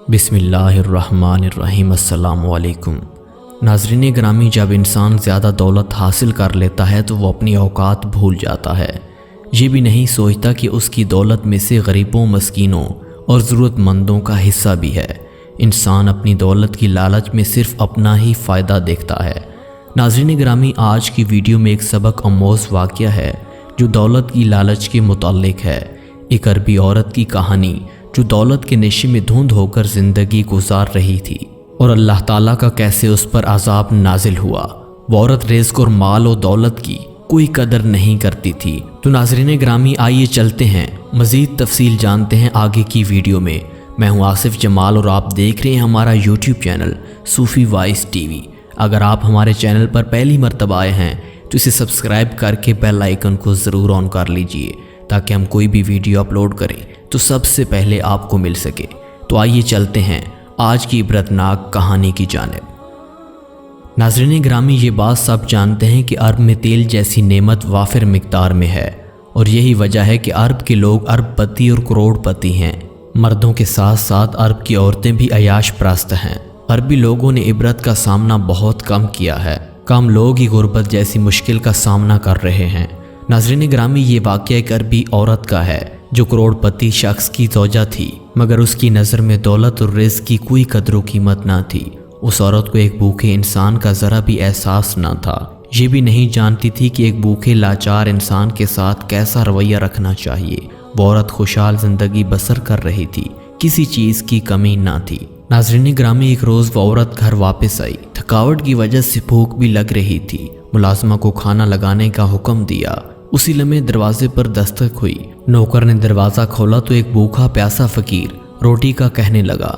بسم اللہ الرحمن الرحیم۔ السلام علیکم ناظرین گرامی، جب انسان زیادہ دولت حاصل کر لیتا ہے تو وہ اپنی اوقات بھول جاتا ہے۔ یہ بھی نہیں سوچتا کہ اس کی دولت میں سے غریبوں، مسکینوں اور ضرورت مندوں کا حصہ بھی ہے۔ انسان اپنی دولت کی لالچ میں صرف اپنا ہی فائدہ دیکھتا ہے۔ ناظرین گرامی، آج کی ویڈیو میں ایک سبق آموز واقعہ ہے جو دولت کی لالچ کے متعلق ہے۔ ایک عربی عورت کی کہانی جو دولت کے نشے میں دھند ہو کر زندگی گزار رہی تھی، اور اللہ تعالیٰ کا کیسے اس پر عذاب نازل ہوا۔ وہ عورت رزق اور مال و دولت کی کوئی قدر نہیں کرتی تھی۔ تو ناظرین گرامی، آئیے چلتے ہیں، مزید تفصیل جانتے ہیں آگے کی ویڈیو میں۔ میں ہوں آصف جمال اور آپ دیکھ رہے ہیں ہمارا یوٹیوب چینل صوفی وائس ٹی وی۔ اگر آپ ہمارے چینل پر پہلی مرتبہ آئے ہیں تو اسے سبسکرائب کر کے بیل آئیکن کو ضرور آن کر لیجئے تاکہ ہم کوئی بھی ویڈیو اپلوڈ کریں تو سب سے پہلے آپ کو مل سکے۔ تو آئیے چلتے ہیں آج کی عبرتناک کہانی کی جانب۔ ناظرین گرامی، یہ بات سب جانتے ہیں کہ عرب میں تیل جیسی نعمت وافر مقدار میں ہے، اور یہی وجہ ہے کہ عرب کے لوگ ارب پتی اور کروڑ پتی ہیں۔ مردوں کے ساتھ ساتھ عرب کی عورتیں بھی عیاش پرست ہیں۔ عربی لوگوں نے عبرت کا سامنا بہت کم کیا ہے۔ کم لوگ ہی غربت جیسی مشکل کا سامنا کر رہے ہیں۔ ناظرین گرامی، یہ واقعہ ایک عربی عورت کا ہے جو کروڑ پتی شخص کی زوجہ تھی، مگر اس کی نظر میں دولت اور رزق کی کوئی قدر و قیمت نہ تھی۔ اس عورت کو ایک بھوکے انسان کا ذرا بھی احساس نہ تھا۔ یہ بھی نہیں جانتی تھی کہ ایک بھوکے لاچار انسان کے ساتھ کیسا رویہ رکھنا چاہیے۔ وہ عورت خوشحال زندگی بسر کر رہی تھی، کسی چیز کی کمی نہ تھی۔ ناظرین گرامی، ایک روز وہ عورت گھر واپس آئی۔ تھکاوٹ کی وجہ سے بھوک بھی لگ رہی تھی۔ ملازمہ کو کھانا لگانے کا حکم دیا۔ اسی لمحے دروازے پر دستک ہوئی۔ نوکر نے دروازہ کھولا تو ایک بھوکا پیاسا فقیر روٹی کا کہنے لگا۔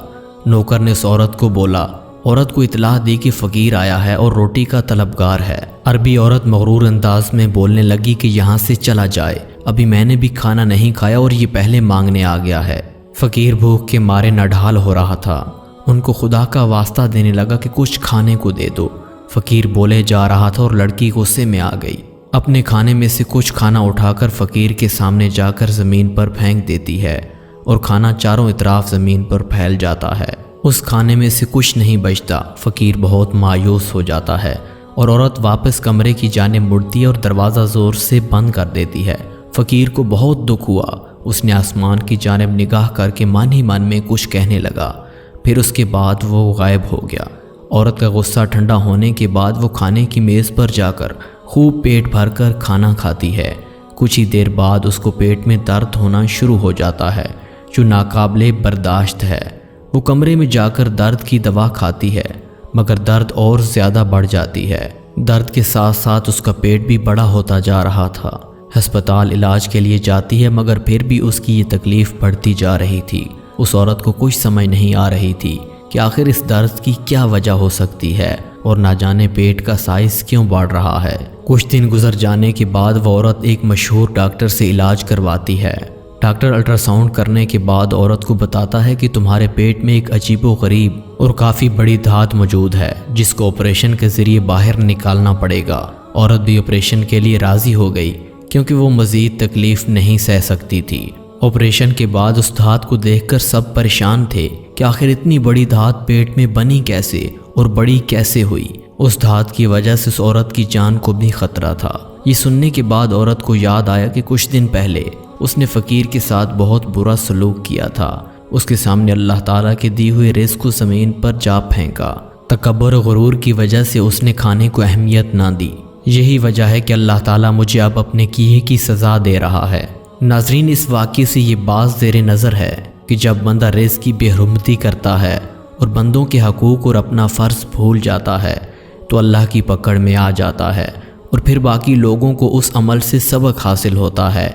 نوکر نے اس عورت کو بولا، عورت کو اطلاع دی کہ فقیر آیا ہے اور روٹی کا طلبگار ہے۔ عربی عورت مغرور انداز میں بولنے لگی کہ یہاں سے چلا جائے، ابھی میں نے بھی کھانا نہیں کھایا اور یہ پہلے مانگنے آ گیا ہے۔ فقیر بھوک کے مارے نڈھال ہو رہا تھا۔ ان کو خدا کا واسطہ دینے لگا کہ کچھ کھانے کو دے دو۔ فقیر بولے جا رہا تھا اور لڑکی غصے میں آ گئی۔ اپنے کھانے میں سے کچھ کھانا اٹھا کر فقیر کے سامنے جا کر زمین پر پھینک دیتی ہے اور کھانا چاروں اطراف زمین پر پھیل جاتا ہے۔ اس کھانے میں سے کچھ نہیں بچتا۔ فقیر بہت مایوس ہو جاتا ہے اور عورت واپس کمرے کی جانب مڑتی ہے اور دروازہ زور سے بند کر دیتی ہے۔ فقیر کو بہت دکھ ہوا۔ اس نے آسمان کی جانب نگاہ کر کے من ہی من میں کچھ کہنے لگا، پھر اس کے بعد وہ غائب ہو گیا۔ عورت کا غصہ ٹھنڈا ہونے کے بعد وہ کھانے کی میز پر جا کر خوب پیٹ بھر کر کھانا کھاتی ہے۔ کچھ ہی دیر بعد اس کو پیٹ میں درد ہونا شروع ہو جاتا ہے جو ناقابل برداشت ہے۔ وہ کمرے میں جا کر درد کی دوا کھاتی ہے، مگر درد اور زیادہ بڑھ جاتی ہے۔ درد کے ساتھ ساتھ اس کا پیٹ بھی بڑا ہوتا جا رہا تھا۔ ہسپتال علاج کے لیے جاتی ہے، مگر پھر بھی اس کی یہ تکلیف بڑھتی جا رہی تھی۔ اس عورت کو کچھ سمجھ نہیں آ رہی تھی کہ آخر اس درد کی کیا وجہ ہو سکتی ہے اور نہ جانے پیٹ کا سائز کیوں بڑھ رہا ہے۔ کچھ دن گزر جانے کے بعد وہ عورت ایک مشہور ڈاکٹر سے علاج کرواتی ہے۔ ڈاکٹر الٹرا ساؤنڈ کرنے کے بعد عورت کو بتاتا ہے کہ تمہارے پیٹ میں ایک عجیب و غریب اور کافی بڑی دھات موجود ہے جس کو آپریشن کے ذریعے باہر نکالنا پڑے گا۔ عورت بھی آپریشن کے لیے راضی ہو گئی کیونکہ وہ مزید تکلیف نہیں سہ سکتی تھی۔ آپریشن کے بعد اس دھات کو دیکھ کر سب پریشان تھے کہ آخر اتنی بڑی دھات پیٹ میں بنی کیسے اور بڑی کیسے ہوئی۔ اس دھات کی وجہ سے اس عورت کی جان کو بھی خطرہ تھا۔ یہ سننے کے بعد عورت کو یاد آیا کہ کچھ دن پہلے اس نے فقیر کے ساتھ بہت برا سلوک کیا تھا۔ اس کے سامنے اللہ تعالیٰ کے دی ہوئے رزق کو زمین پر جا پھینکا۔ تکبر و غرور کی وجہ سے اس نے کھانے کو اہمیت نہ دی۔ یہی وجہ ہے کہ اللہ تعالیٰ مجھے اب اپنے کیے کی سزا دے رہا ہے۔ ناظرین، اس واقعے سے یہ بات زیر نظر ہے کہ جب بندہ رزق کی بے حرمتی کرتا ہے اور بندوں کے حقوق اور اپنا فرض بھول جاتا ہے تو اللہ کی پکڑ میں آ جاتا ہے، اور پھر باقی لوگوں کو اس عمل سے سبق حاصل ہوتا ہے۔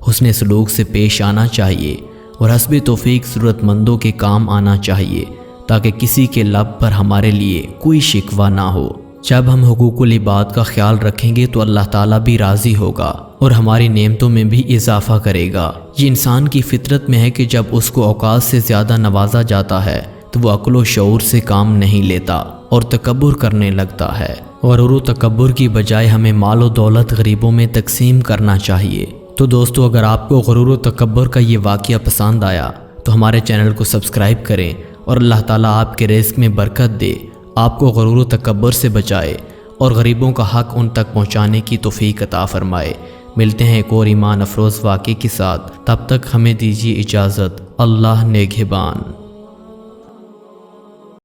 حسن سلوک سے پیش آنا چاہیے اور حسب توفیق ضرورت مندوں کے کام آنا چاہیے تاکہ کسی کے لب پر ہمارے لیے کوئی شکوہ نہ ہو۔ جب ہم حقوق العباد کا خیال رکھیں گے تو اللہ تعالیٰ بھی راضی ہوگا اور ہماری نعمتوں میں بھی اضافہ کرے گا۔ یہ انسان کی فطرت میں ہے کہ جب اس کو اوقات سے زیادہ نوازا جاتا ہے تو وہ عقل و شعور سے کام نہیں لیتا اور تکبر کرنے لگتا ہے۔ غرور و تکبر کی بجائے ہمیں مال و دولت غریبوں میں تقسیم کرنا چاہیے۔ تو دوستو، اگر آپ کو غرور و تکبر کا یہ واقعہ پسند آیا تو ہمارے چینل کو سبسکرائب کریں اور اللہ تعالیٰ آپ کے رزق میں برکت دے، آپ کو غرور و تکبر سے بچائے اور غریبوں کا حق ان تک پہنچانے کی توفیق عطا فرمائے۔ ملتے ہیں ایک اور ایمان افروز واقعے کے ساتھ، تب تک ہمیں دیجیے اجازت۔ اللہ نگہبان۔